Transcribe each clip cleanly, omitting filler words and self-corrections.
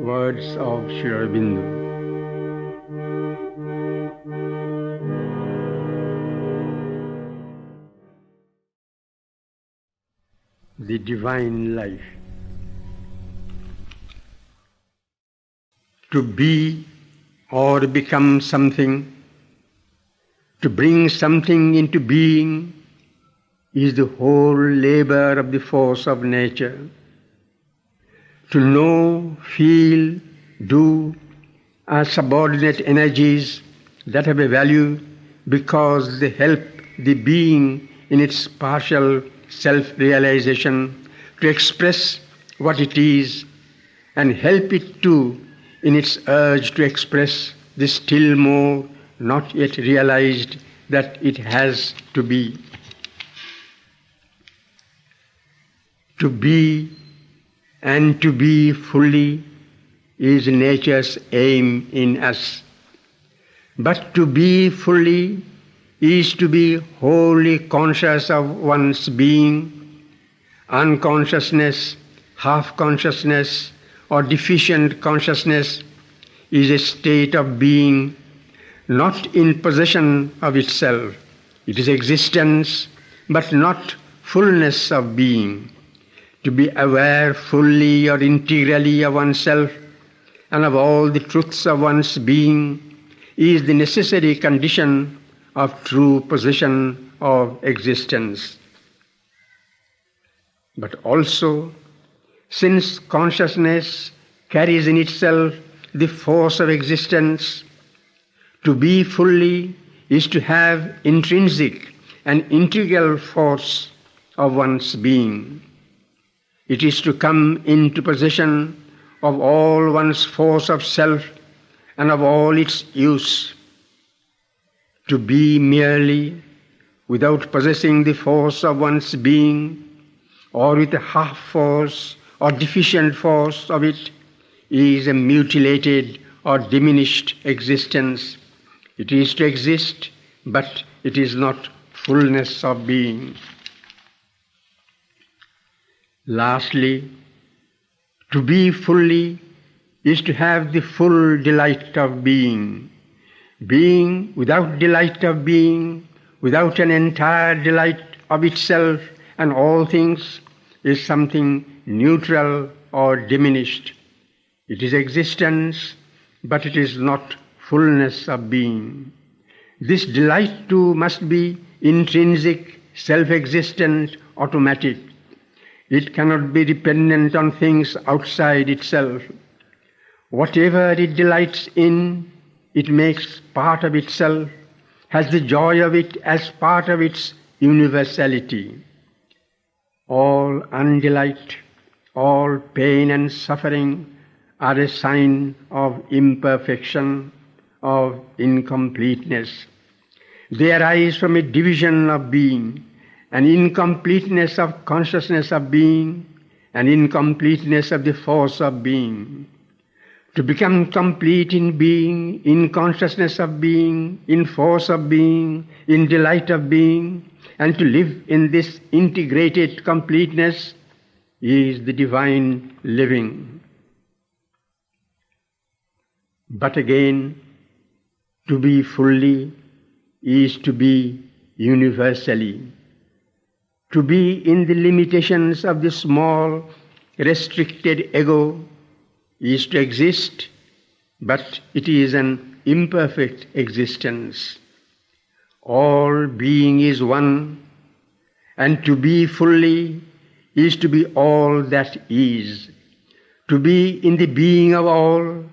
Words of Aurobindo. The divine life. To be or become something, to bring something into being, is the whole labor of the force of nature. To know, feel, do are subordinate energies that have a value because they help the being in its partial self-realization to express what it is and help it too in its urge to express the still more not yet realized that it has to be. To be and to be fully is nature's aim in us. But to be fully is to be wholly conscious of one's being. Unconsciousness, half-consciousness, or deficient consciousness is a state of being not in possession of itself. It is existence, but not fullness of being. To be aware fully or integrally of oneself and of all the truths of one's being is the necessary condition of true possession of existence. But also, since consciousness carries in itself the force of existence, to be fully is to have intrinsic and integral force of one's being. It is to come into possession of all one's force of self and of all its use. To be merely without possessing the force of one's being, or with a half force or deficient force of it, is a mutilated or diminished existence. It is to exist, but it is not fullness of being. Lastly, to be fully is to have the full delight of being. Being without delight of being, without an entire delight of itself and all things, is something neutral or diminished. It is existence, but it is not fullness of being. This delight too must be intrinsic, self-existent, automatic. It cannot be dependent on things outside itself. Whatever it delights in, it makes part of itself, has the joy of it as part of its universality. All undelight, all pain and suffering are a sign of imperfection, of incompleteness. They arise from a division of being, an incompleteness of consciousness of being, an incompleteness of the force of being. To become complete in being, in consciousness of being, in force of being, in delight of being, and to live in this integrated completeness is the divine living. But again, to be fully is to be universally. To be in the limitations of the small, restricted ego is to exist, but it is an imperfect existence. All being is one, and to be fully is to be all that is. To be in the being of all,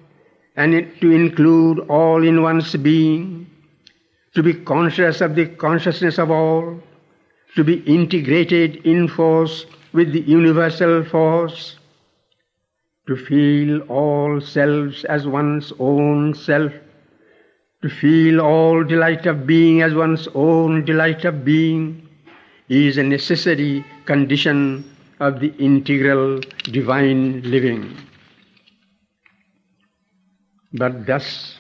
and to include all in one's being. To be conscious of the consciousness of all, to be integrated in force with the universal force, to feel all selves as one's own self, to feel all delight of being as one's own delight of being, is a necessary condition of the integral divine living. But thus,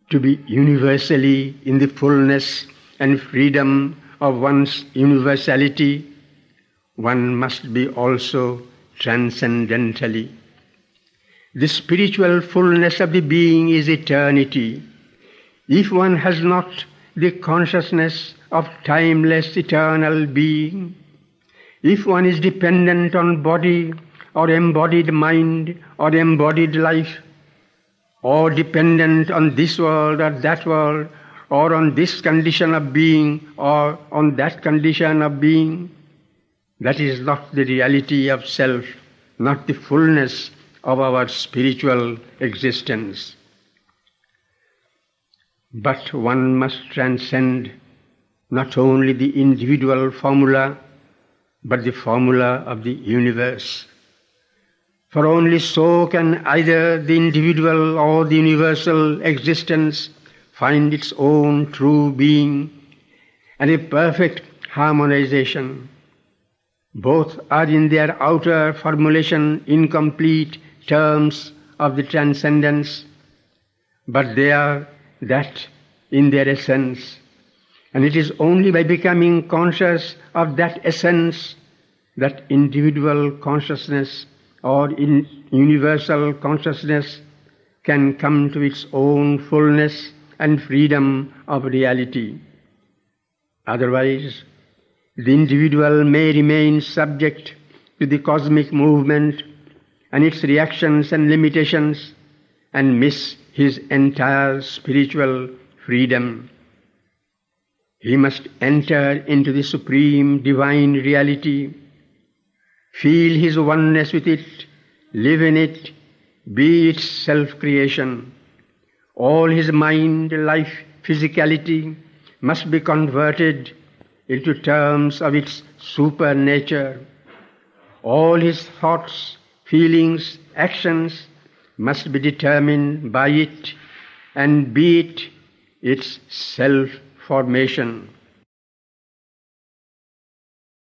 to be universally in the fullness and freedom of one's universality, one must be also transcendentally. The spiritual fullness of the being is eternity. If one has not the consciousness of timeless eternal being, if one is dependent on body or embodied mind or embodied life, or dependent on this world or that world, or on this condition of being or on that condition of being, that is not the reality of self, not the fullness of our spiritual existence. But one must transcend not only the individual formula, but the formula of the universe. For only so can either the individual or the universal existence find its own true being and a perfect harmonization. Both are in their outer formulation incomplete terms of the transcendence, but they are that in their essence. And it is only by becoming conscious of that essence that individual consciousness or in universal consciousness can come to its own fullness and freedom of reality. Otherwise, the individual may remain subject to the cosmic movement and its reactions and limitations and miss his entire spiritual freedom. He must enter into the supreme divine reality, feel his oneness with it, live in it, be its self-creation. All his mind, life, physicality must be converted into terms of its supernature. All his thoughts, feelings, actions must be determined by it and be it its self-formation.